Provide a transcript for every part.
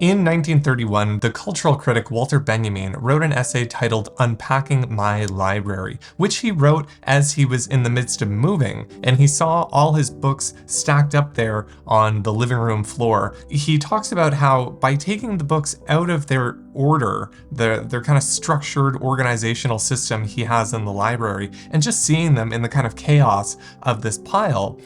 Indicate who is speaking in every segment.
Speaker 1: In 1931, the cultural critic Walter Benjamin wrote an essay titled Unpacking My Library, which he wrote as he was in the midst of moving, and he saw all his books stacked up there on the living room floor. He talks about how by taking the books out of their order, their kind of structured organizational system he has in the library, and just seeing them in the kind of chaos of this pile,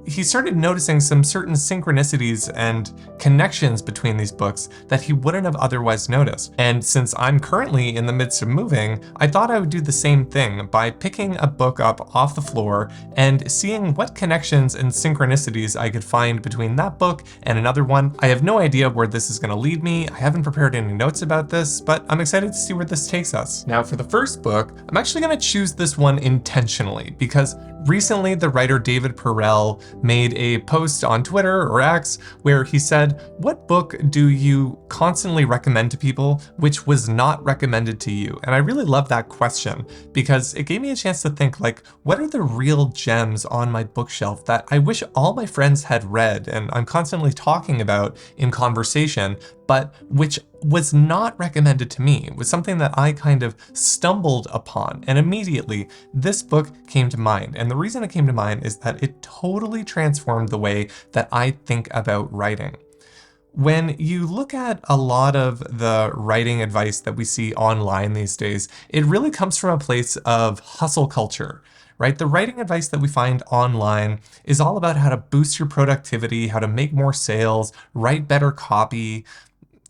Speaker 1: he started noticing some certain synchronicities and connections between these books that he wouldn't have otherwise noticed. And since I'm currently in the midst of moving, I thought I would do the same thing by picking a book up off the floor and seeing what connections and synchronicities I could find between that book and another one. I have no idea where this is going to lead me. I haven't prepared any notes about this, but I'm excited to see where this takes us. Now for the first book, I'm actually going to choose this one intentionally because recently the writer David Perell made a post on Twitter or X where he said, "What book do you constantly recommend to people which was not recommended to you?" And I really love that question because it gave me a chance to think, like, what are the real gems on my bookshelf that I wish all my friends had read and I'm constantly talking about in conversation, but which was not recommended to me. It was something that I kind of stumbled upon, and immediately this book came to mind. And the reason it came to mind is that it totally transformed the way that I think about writing. When you look at a lot of the writing advice that we see online these days, it really comes from a place of hustle culture, right? The writing advice that we find online is all about how to boost your productivity, how to make more sales, write better copy.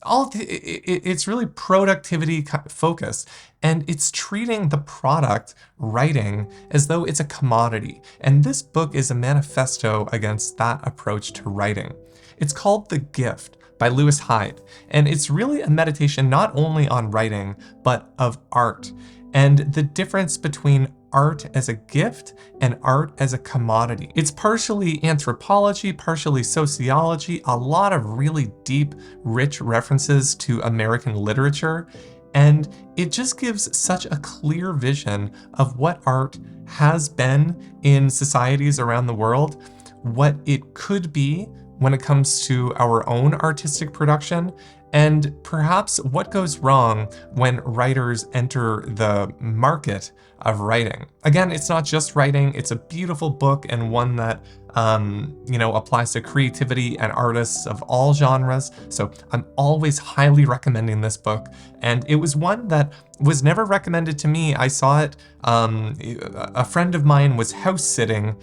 Speaker 1: It's really productivity focused, and it's treating the product, writing, as though it's a commodity. And this book is a manifesto against that approach to writing. It's called The Gift by Lewis Hyde, and it's really a meditation not only on writing, but of art, and the difference between art as a gift and art as a commodity. It's partially anthropology, partially sociology, a lot of really deep, rich references to American literature, and it just gives such a clear vision of what art has been in societies around the world, what it could be when it comes to our own artistic production, and perhaps what goes wrong when writers enter the market of writing. Again, it's not just writing, it's a beautiful book and one that applies to creativity and artists of all genres. So I'm always highly recommending this book. And it was one that was never recommended to me. I saw it, a friend of mine was house sitting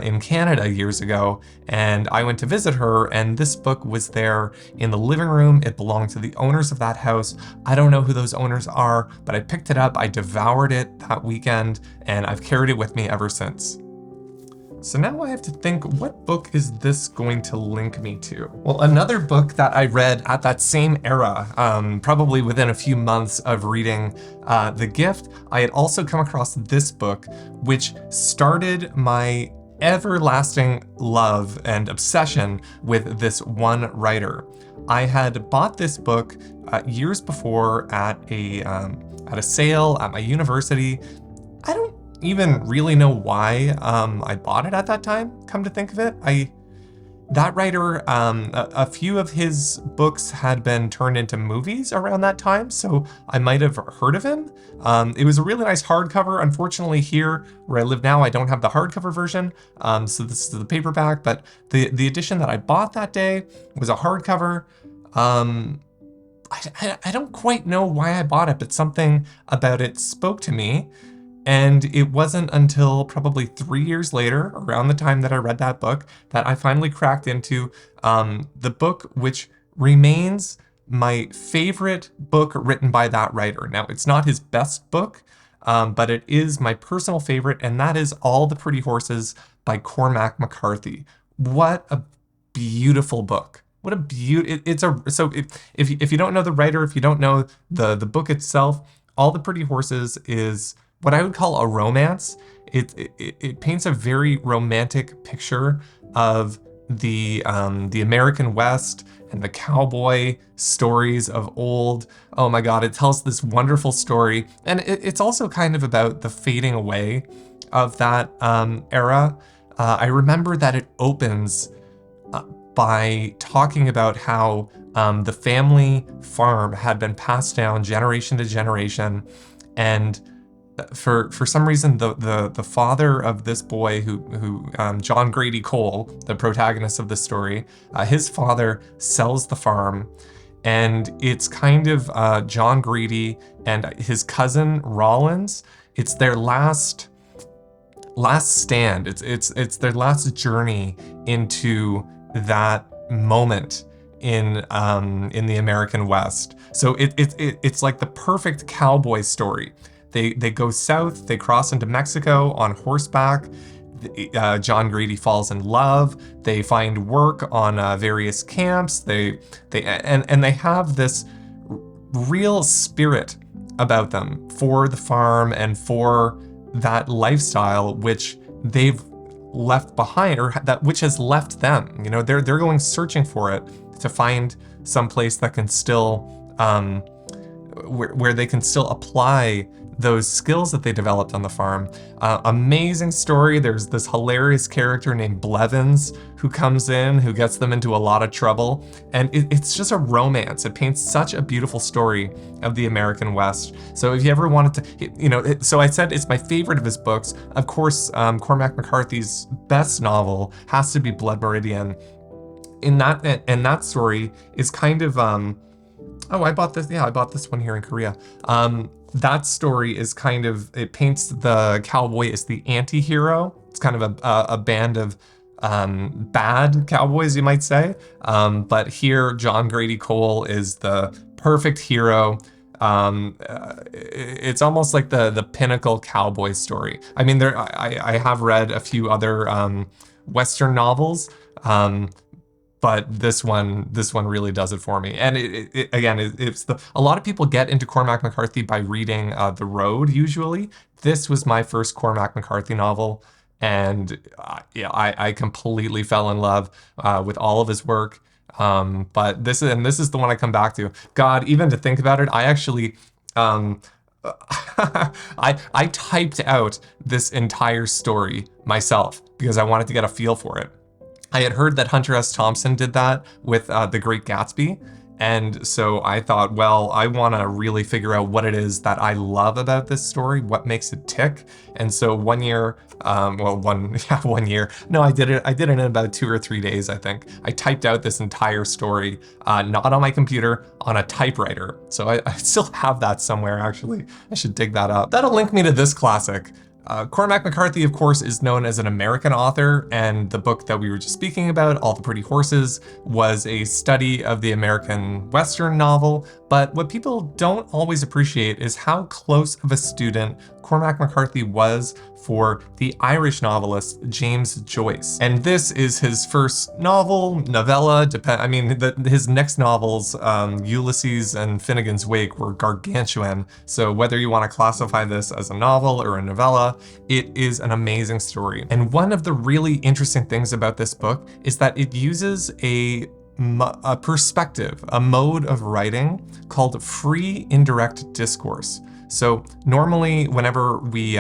Speaker 1: in Canada years ago, and I went to visit her, and this book was there in the living room. It belonged to the owners of that house. I don't know who those owners are, but I picked it up, I devoured it that weekend, and I've carried it with me ever since. So now I have to think, what book is this going to link me to? Well, another book that I read at that same era, probably within a few months of reading The Gift, I had also come across this book, which started my everlasting love and obsession with this one writer. I had bought this book years before at a sale at my university. I don't even really know why I bought it at that time, come to think of it. That writer, a few of his books had been turned into movies around that time, so I might have heard of him. It was a really nice hardcover. Unfortunately, here where I live now, I don't have the hardcover version, so this is the paperback, but the edition that I bought that day was a hardcover. I don't quite know why I bought it, but something about it spoke to me. And it wasn't until probably 3 years later, around the time that I read that book, that I finally cracked into the book which remains my favorite book written by that writer. Now, it's not his best book, but it is my personal favorite, and that is All the Pretty Horses by Cormac McCarthy. What a beautiful book. What a if you don't know the writer, if you don't know the book itself, All the Pretty Horses is what I would call a romance. It paints a very romantic picture of the American West and the cowboy stories of old. Oh my God, it tells this wonderful story. And it's also kind of about the fading away of that era. I remember that it opens by talking about how The family farm had been passed down generation to generation, and for some reason, the father of this boy, who John Grady Cole, the protagonist of the story, his father sells the farm, and it's kind of John Grady and his cousin Rollins. It's their last stand. It's their last journey into that moment in the American West. So it's like the perfect cowboy story. They go south, they cross into Mexico on horseback. John Grady falls in love. They find work on various camps. They have this real spirit about them for the farm and for that lifestyle which they've left behind, or that which has left them. You know, they're going searching for it to find some place that can still where they can still apply those skills that they developed on the farm. Amazing story. There's this hilarious character named Blevins who comes in, who gets them into a lot of trouble. And it's just a romance. It paints such a beautiful story of the American West. So if you ever wanted to, so I said it's my favorite of his books. Of course, Cormac McCarthy's best novel has to be Blood Meridian. And that story is kind of, I bought this. Yeah, I bought this one here in Korea. That story is kind of, it paints the cowboy as the anti-hero. It's kind of a band of bad cowboys, you might say. But here, John Grady Cole is the perfect hero. It's almost like the pinnacle cowboy story. I mean, I have read a few other Western novels, but this one really does it for me. And a lot of people get into Cormac McCarthy by reading The Road, usually. This was my first Cormac McCarthy novel, and I completely fell in love with all of his work. But this is the one I come back to. God, even to think about it, I actually I typed out this entire story myself because I wanted to get a feel for it. I had heard that Hunter S. Thompson did that with The Great Gatsby. And so I thought, well, I want to really figure out what it is that I love about this story, what makes it tick. And so 1 year, 1 year. No, I did it in about 2 or 3 days, I think. I typed out this entire story, not on my computer, on a typewriter. So I still have that somewhere, actually. I should dig that up. That'll link me to this classic. Cormac McCarthy, of course, is known as an American author, and the book that we were just speaking about, All the Pretty Horses, was a study of the American Western novel. But what people don't always appreciate is how close of a student Cormac McCarthy was for the Irish novelist James Joyce. And this is his first novella. His next novels, Ulysses and Finnegan's Wake, were gargantuan. So whether you want to classify this as a novel or a novella, it is an amazing story. And one of the really interesting things about this book is that it uses a perspective, a mode of writing called free indirect discourse. So normally, whenever we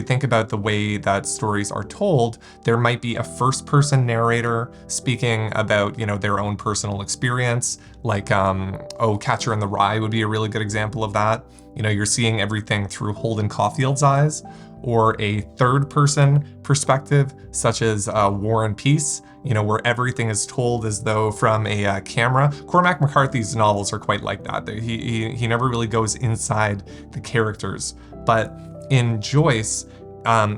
Speaker 1: think about the way that stories are told, there might be a first-person narrator speaking about, their own personal experience. Like, Catcher in the Rye would be a really good example of that. You're seeing everything through Holden Caulfield's eyes. Or a third-person perspective, such as War and Peace, where everything is told as though from a camera. Cormac McCarthy's novels are quite like that. He never really goes inside the characters. But in Joyce,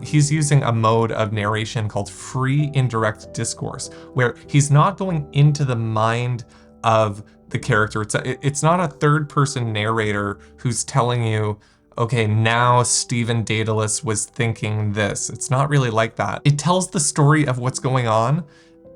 Speaker 1: he's using a mode of narration called free indirect discourse, where he's not going into the mind of the character. It's not a third-person narrator who's telling you, okay, now Stephen Daedalus was thinking this. It's not really like that. It tells the story of what's going on,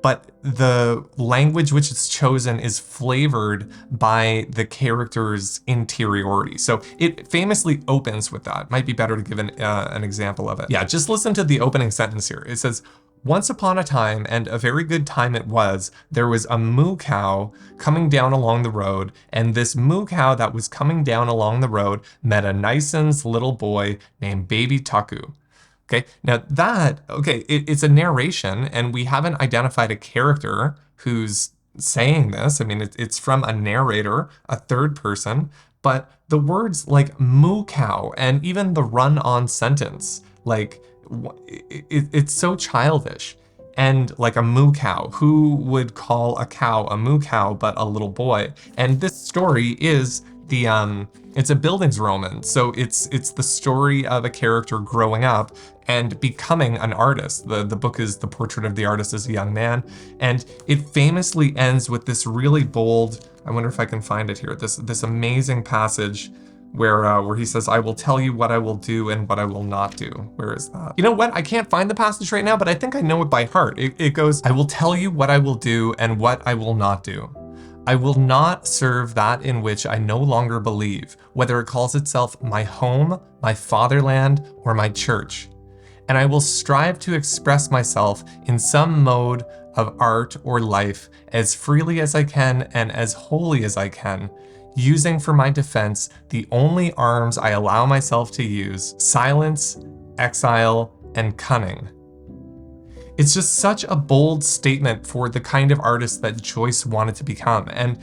Speaker 1: but the language which is chosen is flavored by the character's interiority. So it famously opens with that. Might be better to give an example of it. Yeah, just listen to the opening sentence here. It says, "Once upon a time, and a very good time it was, there was a moo cow coming down along the road, and this moo cow that was coming down along the road met a nice little boy named Baby Tucku." Okay, now it's a narration, and we haven't identified a character who's saying this. I mean, it's from a narrator, a third person, but the words like moo cow and even the run-on sentence, like it's so childish. And like a moo cow, who would call a cow a moo cow but a little boy? And this story is it's a Bildungsroman, so it's the story of a character growing up and becoming an artist. The book is the portrait of the artist as a young man, and it famously ends with this really bold, I wonder if I can find it here, this amazing passage where he says, "I will tell you what I will do and what I will not do." Where is that? You know what? I can't find the passage right now, but I think I know it by heart. It goes, "I will tell you what I will do and what I will not do. I will not serve that in which I no longer believe, whether it calls itself my home, my fatherland, or my church. And I will strive to express myself in some mode of art or life as freely as I can and as wholly as I can, using for my defense the only arms I allow myself to use: silence, exile, and cunning." It's just such a bold statement for the kind of artist that Joyce wanted to become. And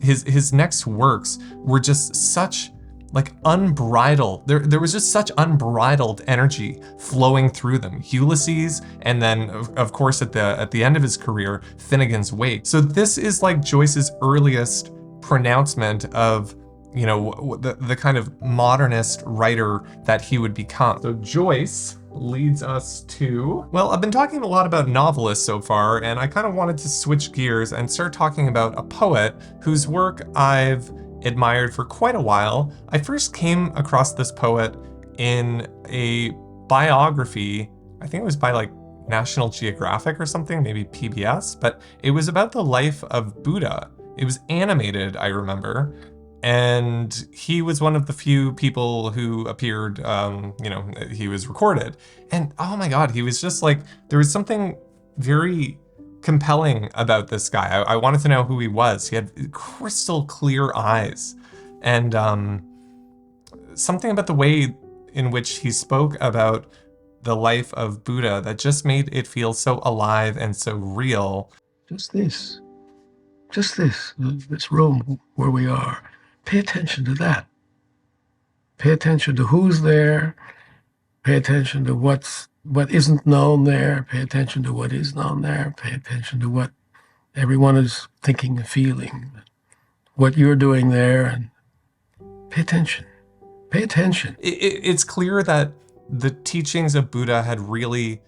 Speaker 1: his next works were just such like unbridled. There was just such unbridled energy flowing through them. Ulysses, and then of course at the end of his career, Finnegan's Wake. So this is like Joyce's earliest pronouncement of, you know, the kind of modernist writer that he would become. So Joyce leads us to, well, I've been talking a lot about novelists so far, and I kind of wanted to switch gears and start talking about a poet whose work I've admired for quite a while. I first came across this poet in a biography, I think it was by like National Geographic or something, maybe PBS, but it was about the life of Buddha. It was animated, I remember. And he was one of the few people who appeared, he was recorded. And oh my God, he was just like, there was something very compelling about this guy. I wanted to know who he was. He had crystal clear eyes. And something about the way in which he spoke about the life of Buddha that just made it feel so alive and so real.
Speaker 2: Just this room where we are. Pay attention to that. Pay attention to who's there. Pay attention to what isn't known there. Pay attention to what is known there. Pay attention to what everyone is thinking and feeling, what you're doing there, and pay attention. Pay attention.
Speaker 1: It's clear that the teachings of Buddha had really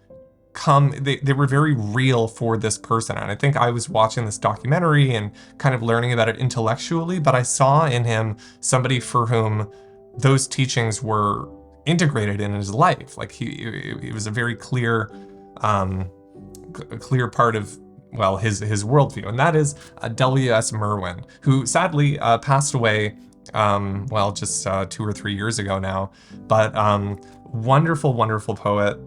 Speaker 1: they were very real for this person. And I think I was watching this documentary and kind of learning about it intellectually, but I saw in him somebody for whom those teachings were integrated in his life. Like he was a very clear part of, well, his worldview. And that is W.S. Merwin, who sadly passed away, just 2 or 3 years ago now, but wonderful, wonderful poet.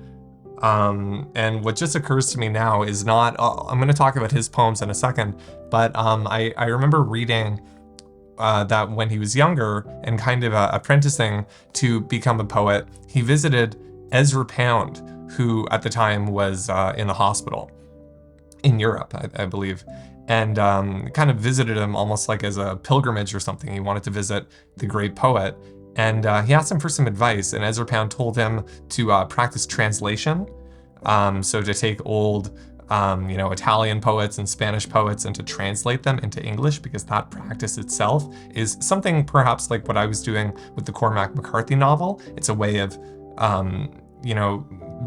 Speaker 1: And what just occurs to me now is not, I'm going to talk about his poems in a second, but I remember reading that when he was younger and kind of apprenticing to become a poet, he visited Ezra Pound, who at the time was in the hospital in Europe, I believe, and kind of visited him almost like as a pilgrimage or something. He wanted to visit the great poet. And he asked him for some advice, and Ezra Pound told him to practice translation. So to take old, Italian poets and Spanish poets and to translate them into English, because that practice itself is something perhaps like what I was doing with the Cormac McCarthy novel. It's a way of,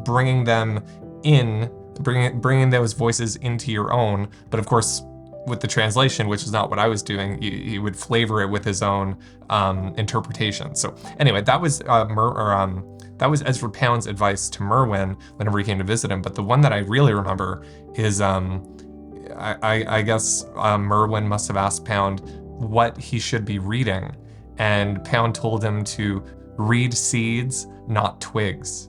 Speaker 1: bringing them in, bringing those voices into your own. But of course, with the translation, which is not what I was doing, he would flavor it with his own interpretation. So anyway, that was Ezra Pound's advice to Merwin whenever he came to visit him. But the one that I really remember is, I guess Merwin must have asked Pound what he should be reading, and Pound told him to read seeds, not twigs.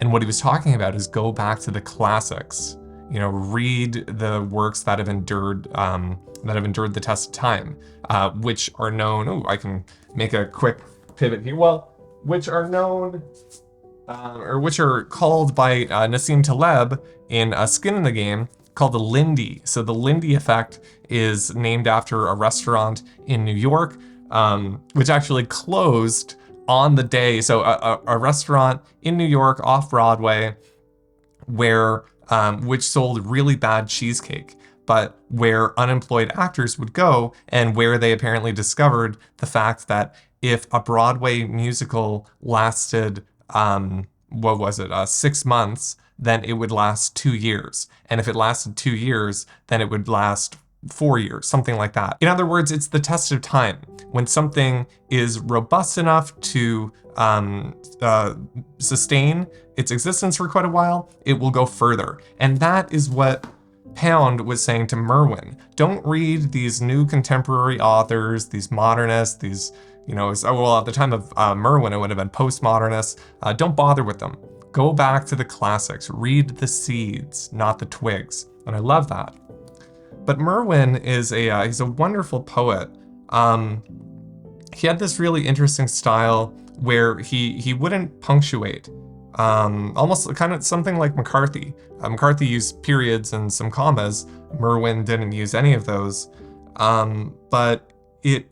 Speaker 1: And what he was talking about is go back to the classics. Read the works that have endured the test of time, which are known. Oh, I can make a quick pivot here. Well, which are known, or which are called by Nassim Taleb in Skin in the Game, called the Lindy. So the Lindy effect is named after a restaurant in New York, which actually closed on the day. So a restaurant in New York off Broadway where which sold really bad cheesecake, but where unemployed actors would go, and where they apparently discovered the fact that if a Broadway musical lasted, 6 months, then it would last 2 years. And if it lasted 2 years, then it would last 4 years, something like that. In other words, it's the test of time. When something is robust enough to sustain its existence for quite a while, it will go further. And that is what Pound was saying to Merwin. Don't read these new contemporary authors, these modernists, these, at the time of Merwin, it would have been postmodernists. Don't bother with them. Go back to the classics. Read the seeds, not the twigs. And I love that. But Merwin is he's a wonderful poet. He had this really interesting style where he wouldn't punctuate. Almost kind of something like McCarthy. McCarthy used periods and some commas. Merwin didn't use any of those. But it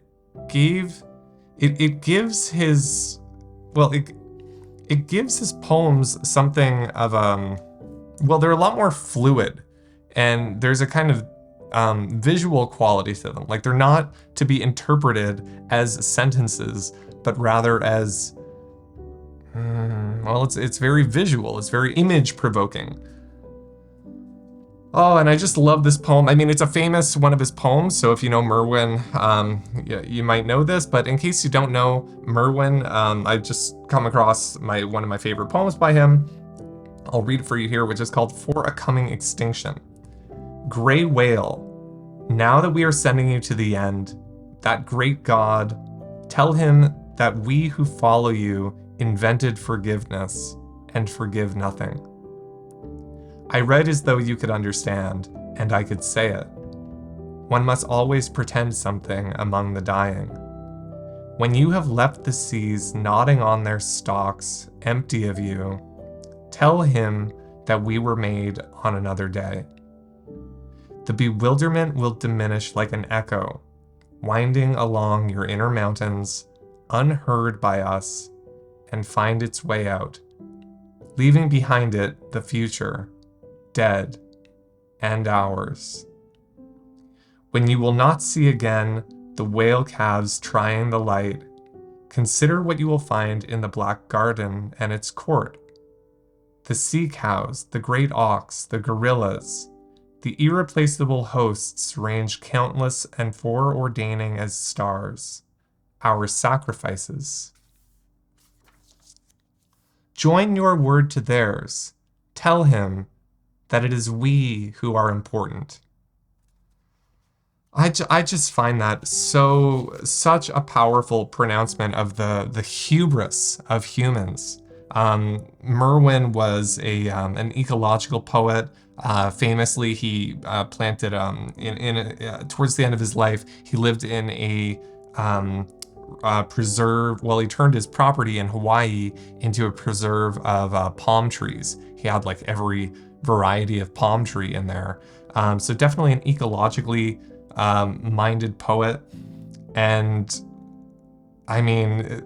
Speaker 1: gives his poems something of they're a lot more fluid, and there's a kind of visual quality to them. Like, they're not to be interpreted as sentences, but rather as it's very visual. It's very image provoking. Oh, and I just love this poem. I mean, it's a famous one of his poems, so if you know Merwin, you might know this, but in case you don't know Merwin, I've just come across one of my favorite poems by him. I'll read it for you here, which is called For a Coming Extinction. Gray whale, now that we are sending you to the end, that great God, tell him that we who follow you invented forgiveness and forgive nothing. I read as though you could understand, and I could say it. One must always pretend something among the dying. When you have left the seas nodding on their stalks, empty of you, tell him that we were made on another day. The bewilderment will diminish like an echo, winding along your inner mountains, unheard by us, and find its way out, leaving behind it the future, dead, and ours. When you will not see again the whale calves trying the light, consider what you will find in the black garden and its court. The sea cows, the great ox, the gorillas, the irreplaceable hosts range countless and foreordaining as stars, our sacrifices. Join your word to theirs. Tell him that it is we who are important. I just find that such a powerful pronouncement of the hubris of humans. Merwin was an ecological poet. Famously, he planted towards the end of his life, he lived in a preserve. Well, he turned his property in Hawaii into a preserve of palm trees. He had like every variety of palm tree in there. So definitely an ecologically minded poet. And I mean,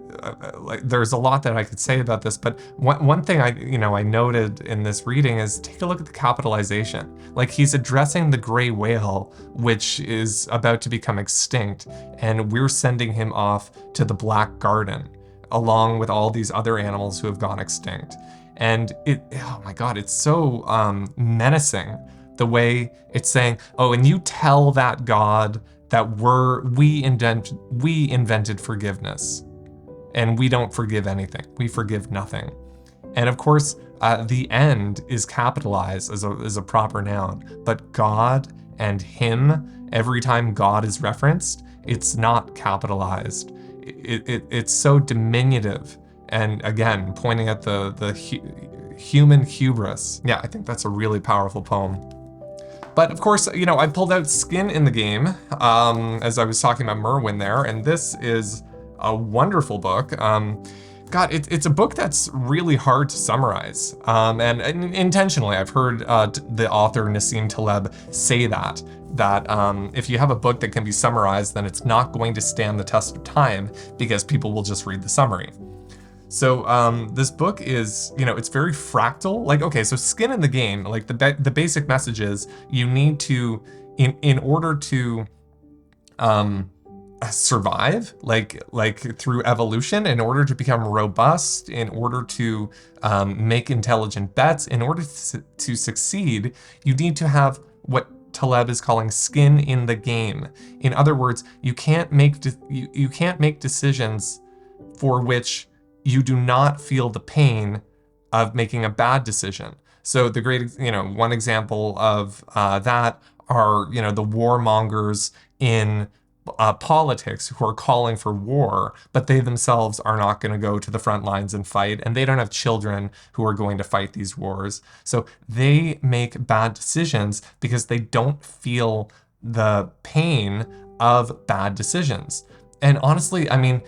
Speaker 1: there's a lot that I could say about this, but one thing I noted in this reading is take a look at the capitalization. Like, he's addressing the gray whale, which is about to become extinct, and we're sending him off to the black garden, along with all these other animals who have gone extinct. And oh my God, it's so menacing, the way it's saying, oh, and you tell that God that we invented forgiveness, and we don't forgive anything. We forgive nothing. And of course, the end is capitalized as a proper noun, but God and him, every time God is referenced, it's not capitalized. It's so diminutive, and again, pointing at the human hubris. Yeah, I think that's a really powerful poem. But of course, I pulled out Skin in the Game, as I was talking about Merwin there, and this is a wonderful book. God, it's a book that's really hard to summarize. And intentionally, I've heard the author Nassim Taleb say that if you have a book that can be summarized, then it's not going to stand the test of time because people will just read the summary. So this book is, it's very fractal. Like, okay, so skin in the game, like the basic message is you need to, in order to survive, like through evolution, in order to become robust, in order to make intelligent bets, in order to succeed, you need to have what Taleb is calling skin in the game. In other words, you can't make you can't make decisions for which you do not feel the pain of making a bad decision. So the great, one example of that are, the warmongers in politics who are calling for war, but they themselves are not going to go to the front lines and fight, and they don't have children who are going to fight these wars. So they make bad decisions because they don't feel the pain of bad decisions. And honestly, I mean,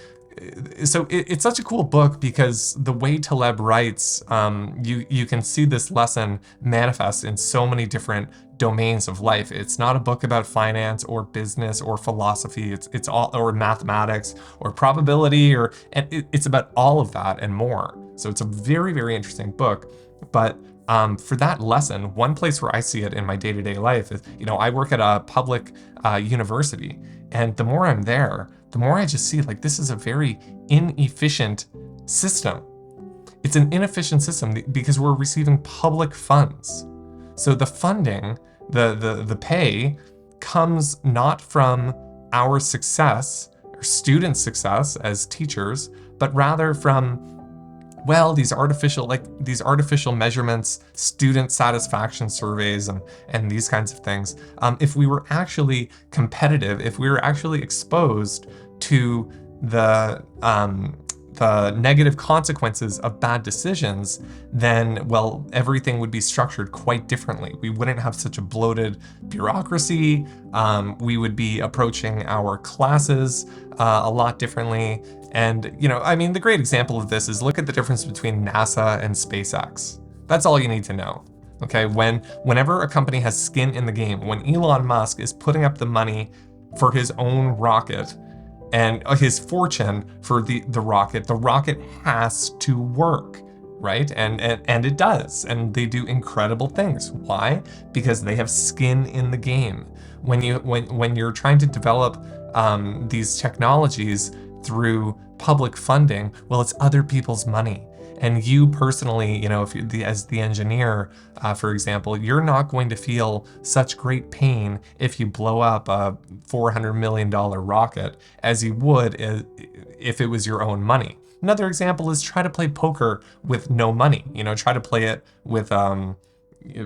Speaker 1: so it's such a cool book because the way Taleb writes, you can see this lesson manifest in so many different domains of life. It's not a book about finance or business or philosophy. It's all, or mathematics or probability, and it's about all of that and more. So it's a very, very interesting book. But for that lesson, one place where I see it in my day-to-day life is, I work at a public university, and the more I'm there, the more I just see, like, this is a very inefficient system. It's an inefficient system because we're receiving public funds. So the funding, the pay, comes not from our success or student success as teachers, but rather from, well, these artificial measurements, student satisfaction surveys, and these kinds of things. If we were actually competitive, if we were actually exposed to the negative consequences of bad decisions, then, well, everything would be structured quite differently. We wouldn't have such a bloated bureaucracy. We would be approaching our classes a lot differently. And, the great example of this is look at the difference between NASA and SpaceX. That's all you need to know. Okay, whenever a company has skin in the game, when Elon Musk is putting up the money for his own rocket, and his fortune for the rocket has to work, right? And it does, and they do incredible things. Why? Because they have skin in the game. When you're trying to develop these technologies through public funding, well, it's other people's money. And you personally, if you're as the engineer, for example, you're not going to feel such great pain if you blow up a $400 million rocket as you would if it was your own money. Another example is try to play poker with no money. Try to play it with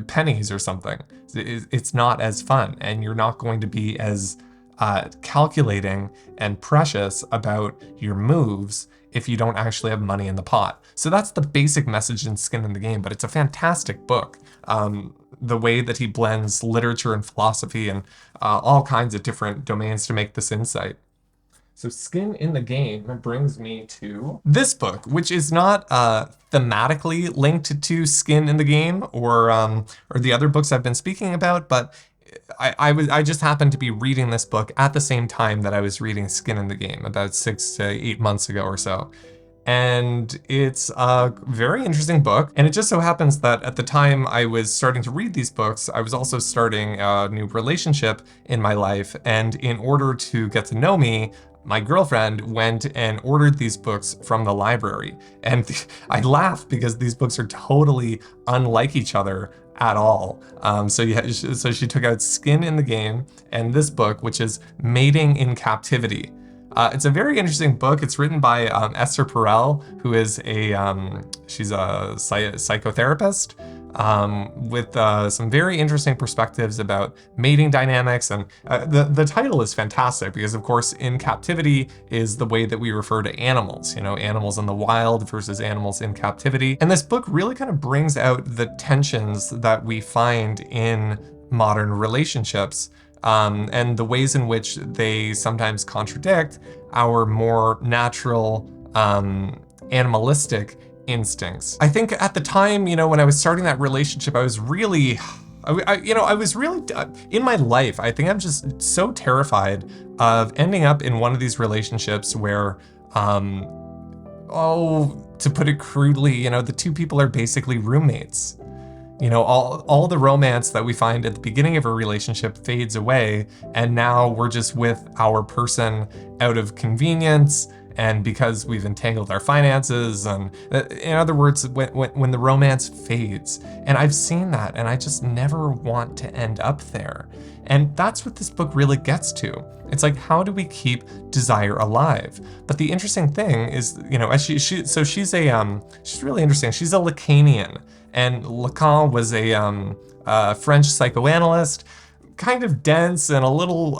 Speaker 1: pennies or something. It's not as fun, and you're not going to be as calculating and precious about your moves if you don't actually have money in the pot. So that's the basic message in Skin in the Game, but it's a fantastic book. The way that he blends literature and philosophy and all kinds of different domains to make this insight. So Skin in the Game brings me to this book, which is not thematically linked to Skin in the Game or the other books I've been speaking about, but I just happened to be reading this book at the same time that I was reading Skin in the Game about 6 to 8 months ago or so. And it's a very interesting book. And it just so happens that at the time I was starting to read these books, I was also starting a new relationship in my life. And in order to get to know me, my girlfriend went and ordered these books from the library. And I laugh because these books are totally unlike each other at all. So she took out Skin in the Game and this book, which is Mating in Captivity. It's a very interesting book. It's written by Esther Perell, who is she's a psychotherapist with some very interesting perspectives about mating dynamics. And the title is fantastic because, of course, in captivity is the way that we refer to animals, animals in the wild versus animals in captivity. And this book really kind of brings out the tensions that we find in modern relationships. And the ways in which they sometimes contradict our more natural animalistic instincts. I think at the time, when I was starting that relationship, I was really, in my life, I think I'm just so terrified of ending up in one of these relationships where, to put it crudely, the two people are basically roommates. All the romance that we find at the beginning of a relationship fades away, and now we're just with our person out of convenience and because we've entangled our finances, and in other words, when the romance fades. And I've seen that, and I just never want to end up there. And that's what this book really gets to. It's like, how do we keep desire alive? But the interesting thing is, as she's really interesting. She's a Lacanian, and Lacan was a French psychoanalyst, kind of dense and a little,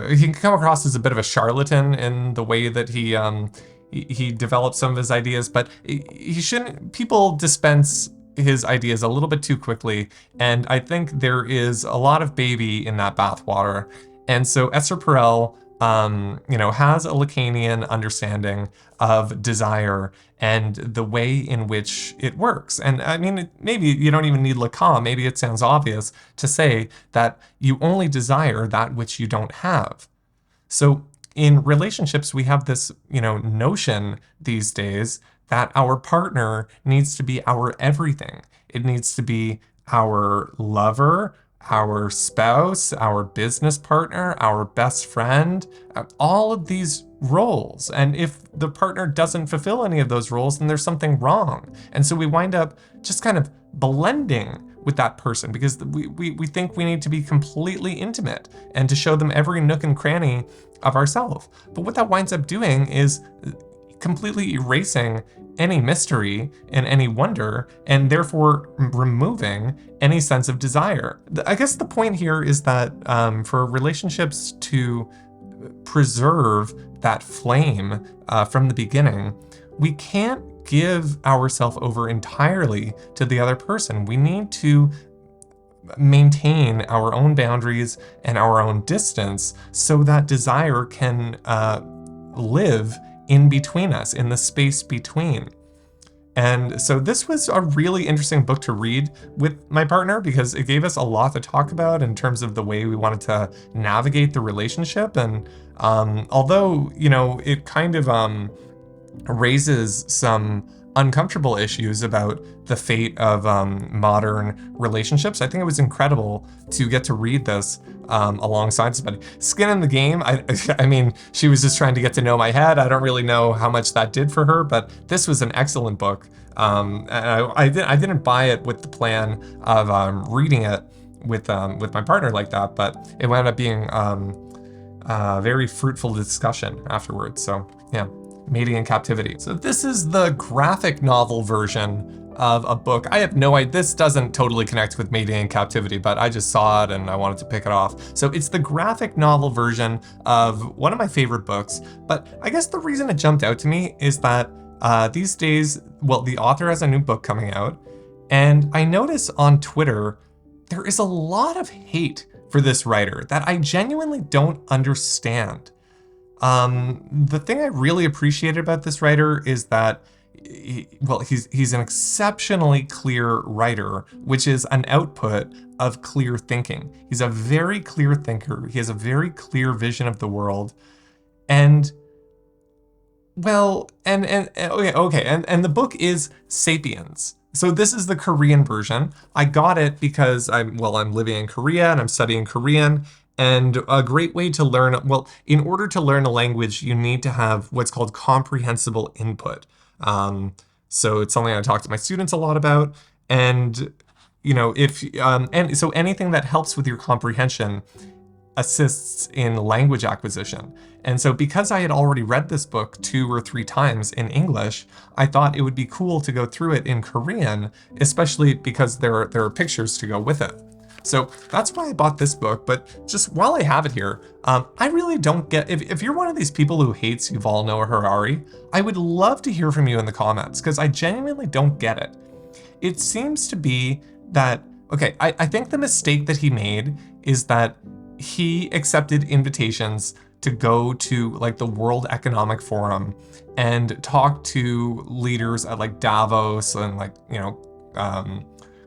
Speaker 1: he can come across as a bit of a charlatan in the way that he develops some of his ideas, but he shouldn't, people dispense his ideas a little bit too quickly, and I think there is a lot of baby in that bathwater. And so Esther Perel, has a Lacanian understanding of desire and the way in which it works. And I mean, maybe you don't even need Lacan. Maybe it sounds obvious to say that you only desire that which you don't have. So in relationships, we have this, notion these days that our partner needs to be our everything. It needs to be our lover, our spouse, our business partner, our best friend, all of these roles. And if the partner doesn't fulfill any of those roles, then there's something wrong. And so we wind up just kind of blending with that person because we think we need to be completely intimate and to show them every nook and cranny of ourselves. But what that winds up doing is completely erasing any mystery and any wonder, and therefore removing any sense of desire. I guess the point here is that for relationships to preserve that flame from the beginning, we can't give ourselves over entirely to the other person. We need to maintain our own boundaries and our own distance so that desire can live in between us, in the space between. And so this was a really interesting book to read with my partner because it gave us a lot to talk about in terms of the way we wanted to navigate the relationship. And although, it kind of raises some uncomfortable issues about the fate of modern relationships, I think it was incredible to get to read this alongside somebody. Skin in the game, I mean, she was just trying to get to know my head. I don't really know how much that did for her, but this was an excellent book. And I didn't buy it with the plan of reading it with my partner like that, but it wound up being a very fruitful discussion afterwards. So yeah. Mating in Captivity. So this is the graphic novel version of a book. I have no idea, this doesn't totally connect with Mating in Captivity, but I just saw it and I wanted to pick it off. So it's the graphic novel version of one of my favorite books, but I guess the reason it jumped out to me is that these days, the author has a new book coming out, and I notice on Twitter, there is a lot of hate for this writer that I genuinely don't understand. The thing I really appreciated about this writer is that he's an exceptionally clear writer, which is an output of clear thinking. He's a very clear thinker. He has a very clear vision of the world. And the book is Sapiens. So this is the Korean version. I got it because I'm living in Korea and I'm studying Korean. And a great way to learn, in order to learn a language, you need to have what's called comprehensible input. So it's something I talk to my students a lot about. And, so anything that helps with your comprehension assists in language acquisition. And so because I had already read this book 2 or 3 times in English, I thought it would be cool to go through it in Korean, especially because there are pictures to go with it. So that's why I bought this book, but just while I have it here, I really don't get, if you're one of these people who hates Yuval Noah Harari, I would love to hear from you in the comments, because I genuinely don't get it. It seems to be that, I think the mistake that he made is that he accepted invitations to go to like the World Economic Forum and talk to leaders at like Davos and like,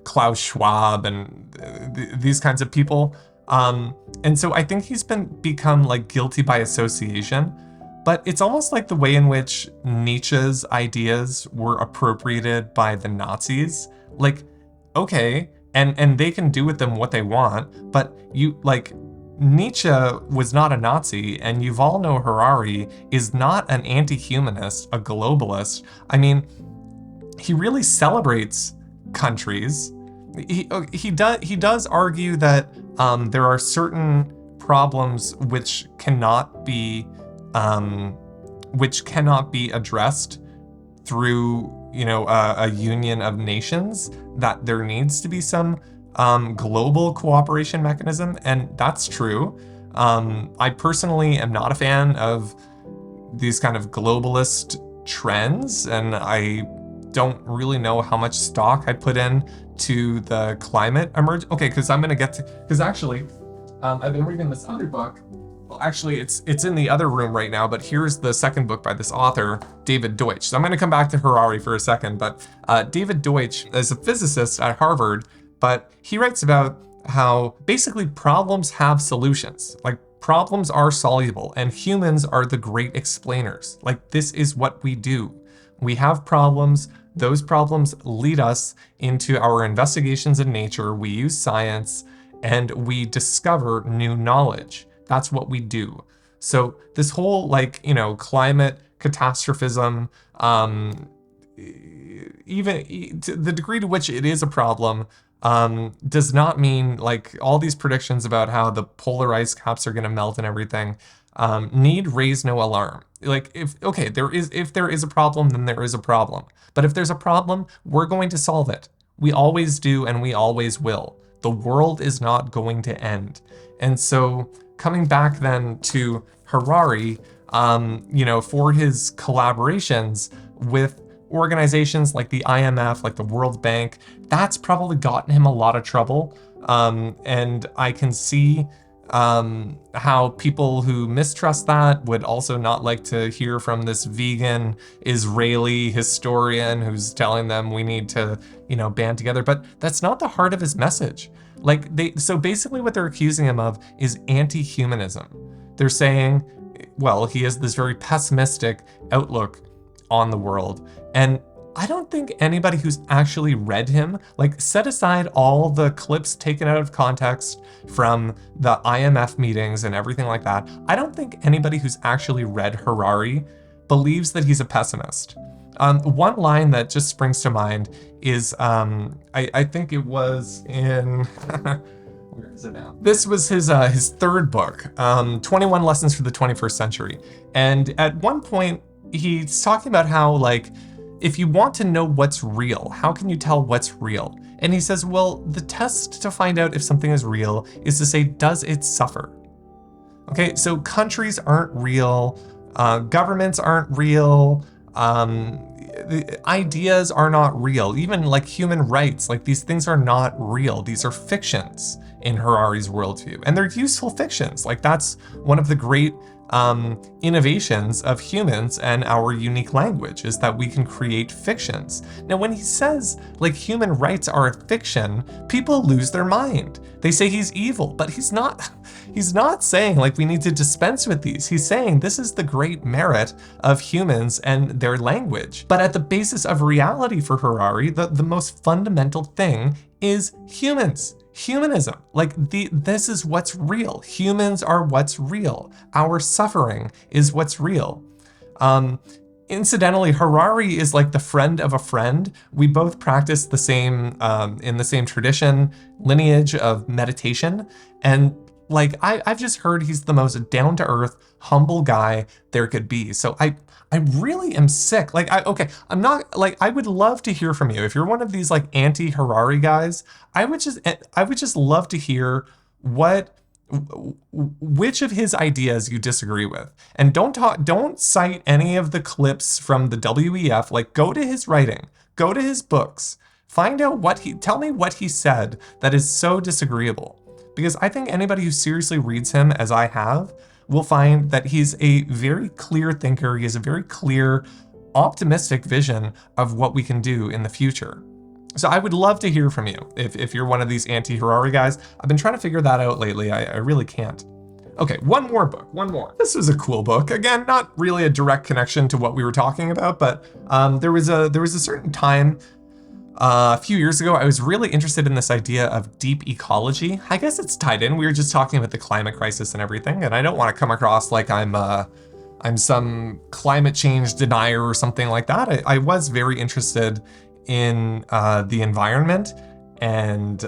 Speaker 1: Klaus Schwab and these kinds of people. And so I think he's become like guilty by association, but it's almost like the way in which Nietzsche's ideas were appropriated by the Nazis. Like, okay, and they can do with them what they want, but Nietzsche was not a Nazi, and Yuval Noah Harari is not an anti-humanist, a globalist. I mean, he really celebrates countries. He does argue that there are certain problems which cannot be addressed through a union of nations, that there needs to be some global cooperation mechanism, and that's true. I personally am not a fan of these kind of globalist trends, and I don't really know how much stock I put in to the climate emerge. Okay, because actually, I've been reading this other book. Well, actually, it's in the other room right now, but here's the second book by this author, David Deutsch. So I'm going to come back to Harari for a second, but David Deutsch is a physicist at Harvard, but he writes about how basically problems have solutions. Like, problems are soluble, and humans are the great explainers. Like, this is what we do. We have problems. Those problems lead us into our investigations in nature. We use science, and we discover new knowledge. That's what we do. So this whole climate catastrophism, even to the degree to which it is a problem, does not mean like all these predictions about how the polar ice caps are going to melt and everything need raise no alarm. Like if there is a problem, then there is a problem. But if there's a problem, we're going to solve it. We always do, and we always will. The world is not going to end. And so coming back then to Harari, for his collaborations with organizations like the IMF, like the World Bank, that's probably gotten him a lot of trouble. And I can see how people who mistrust that would also not like to hear from this vegan Israeli historian who's telling them we need to, band together. But that's not the heart of his message. So basically what they're accusing him of is anti-humanism. They're saying, well, he has this very pessimistic outlook on the world. And I don't think anybody who's actually read him, set aside all the clips taken out of context from the IMF meetings and everything like that, I don't think anybody who's actually read Harari believes that he's a pessimist. One line that just springs to mind is, I think it was in, where is it now? This was his third book, 21 Lessons for the 21st Century. And at one point, he's talking about how, if you want to know what's real, how can you tell what's real? And he says, well, the test to find out if something is real is to say, does it suffer? Okay, so countries aren't real, governments aren't real, the ideas are not real, even human rights, these things are not real. These are fictions in Harari's worldview, and they're useful fictions. That's one of the great innovations of humans and our unique language, is that we can create fictions. Now, when he says human rights are a fiction, people lose their mind. They say he's evil, but he's not saying we need to dispense with these. He's saying this is the great merit of humans and their language. But at the basis of reality for Harari, the most fundamental thing is humans. Humanism. This is what's real. Humans are what's real. Our suffering is what's real. Incidentally, Harari is the friend of a friend. We both practice the same, in the same tradition, lineage of meditation. And I've just heard he's the most down-to-earth, humble guy there could be. So I really am sick. I'm not, I would love to hear from you. If you're one of these anti-Harari guys, I would just love to hear which of his ideas you disagree with. And don't cite any of the clips from the WEF. Go to his writing, go to his books, find out tell me what he said that is so disagreeable. Because I think anybody who seriously reads him, as I have, we'll find that he's a very clear thinker. He has a very clear, optimistic vision of what we can do in the future. So I would love to hear from you if you're one of these anti-Harari guys. I've been trying to figure that out lately. I really can't. Okay, one more book, one more. This was a cool book. Again, not really a direct connection to what we were talking about, but there was a certain time a few years ago, I was really interested in this idea of deep ecology. I guess it's tied in. We were just talking about the climate crisis and everything, and I don't want to come across like I'm some climate change denier or something like that. I was very interested in the environment, and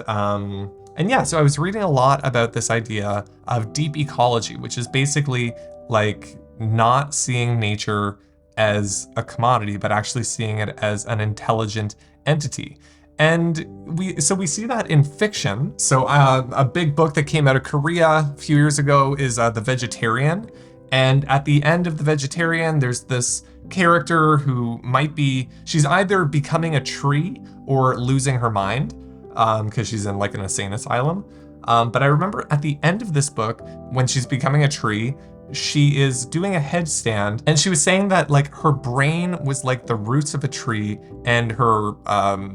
Speaker 1: yeah, so I was reading a lot about this idea of deep ecology, which is basically like not seeing nature as a commodity, but actually seeing it as an intelligent entity. And we see that in fiction. So a big book that came out of Korea a few years ago is The Vegetarian. And at the end of The Vegetarian, there's this character who she's either becoming a tree or losing her mind, because she's in like an insane asylum. But I remember at the end of this book, when she's becoming a tree, she is doing a headstand, and she was saying that like her brain was like the roots of a tree, and her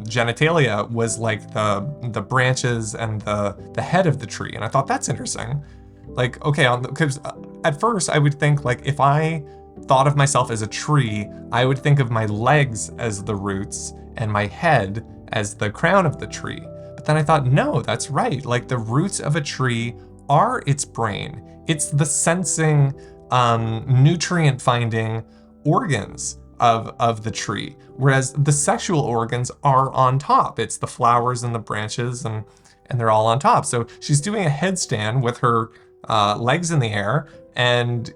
Speaker 1: genitalia was like the branches and the head of the tree. And I thought that's interesting. Like, okay, because at first I would think like if I thought of myself as a tree, I would think of my legs as the roots and my head as the crown of the tree. But then I thought, no, that's right. Like the roots of a tree are its brain. It's the sensing, nutrient finding organs of the tree, whereas the sexual organs are on top. It's the flowers and the branches, and they're all on top. So she's doing a headstand with her legs in the air, and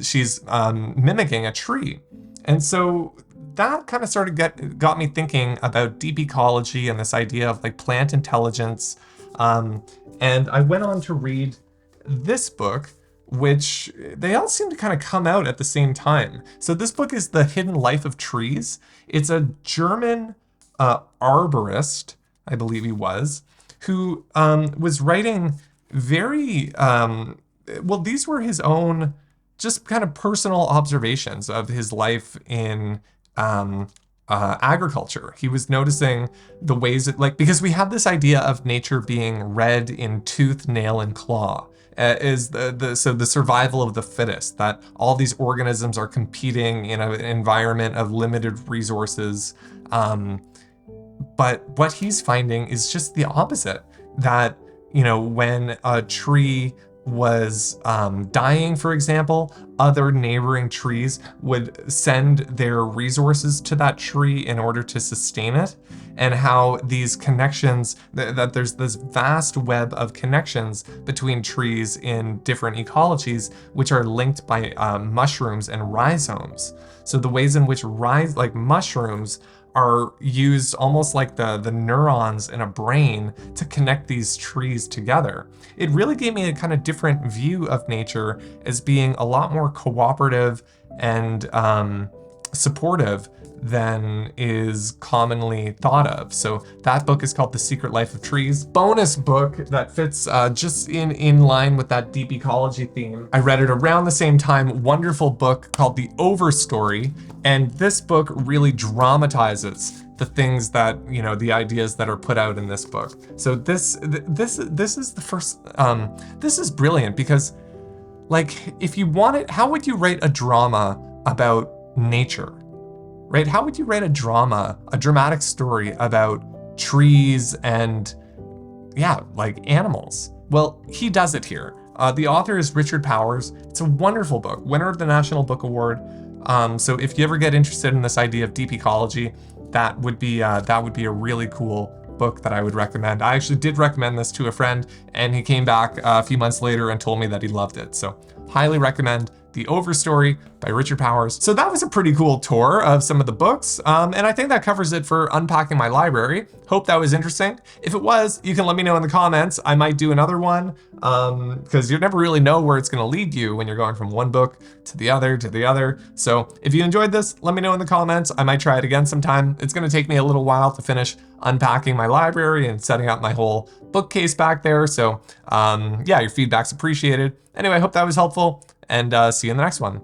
Speaker 1: she's mimicking a tree. And so that kind of got me thinking about deep ecology and this idea of like plant intelligence. And I went on to read this book, which they all seem to kind of come out at the same time. So this book is The Hidden Life of Trees. It's a German arborist, I believe he was, who was writing very, well, these were his own just kind of personal observations of his life in agriculture. He was noticing the ways that, like, because we have this idea of nature being red in tooth, nail, and claw, is the survival of the fittest, that all these organisms are competing in an environment of limited resources. But what he's finding is just the opposite, that, you know, when a tree was dying, for example, other neighboring trees would send their resources to that tree in order to sustain it, and how these connections, that there's this vast web of connections between trees in different ecologies, which are linked by mushrooms and rhizomes. So the ways in which mushrooms are used almost like the neurons in a brain to connect these trees together. It really gave me a kind of different view of nature as being a lot more cooperative and supportive than is commonly thought of. So that book is called The Secret Life of Trees. Bonus book that fits just in line with that deep ecology theme. I read it around the same time, wonderful book called The Overstory. And this book really dramatizes the things that, you know, the ideas that are put out in this book. So this is the first, this is brilliant because, like, if you want it, how would you write a drama about nature? Right? How would you write a dramatic story about trees and, yeah, like animals? Well, he does it here. The author is Richard Powers. It's a wonderful book, winner of the National Book Award. So if you ever get interested in this idea of deep ecology, that would be a really cool book that I would recommend. I actually did recommend this to a friend, and he came back a few months later and told me that he loved it. So highly recommend The Overstory by Richard Powers. So that was a pretty cool tour of some of the books, and I think that covers it for Unpacking My Library. Hope that was interesting. If it was, you can let me know in the comments. I might do another one, because you never really know where it's going to lead you when you're going from one book to the other to the other. So if you enjoyed this, let me know in the comments. I might try it again sometime. It's going to take me a little while to finish unpacking my library and setting up my whole bookcase back there. So yeah, your feedback's appreciated. Anyway, I hope that was helpful, and see you in the next one.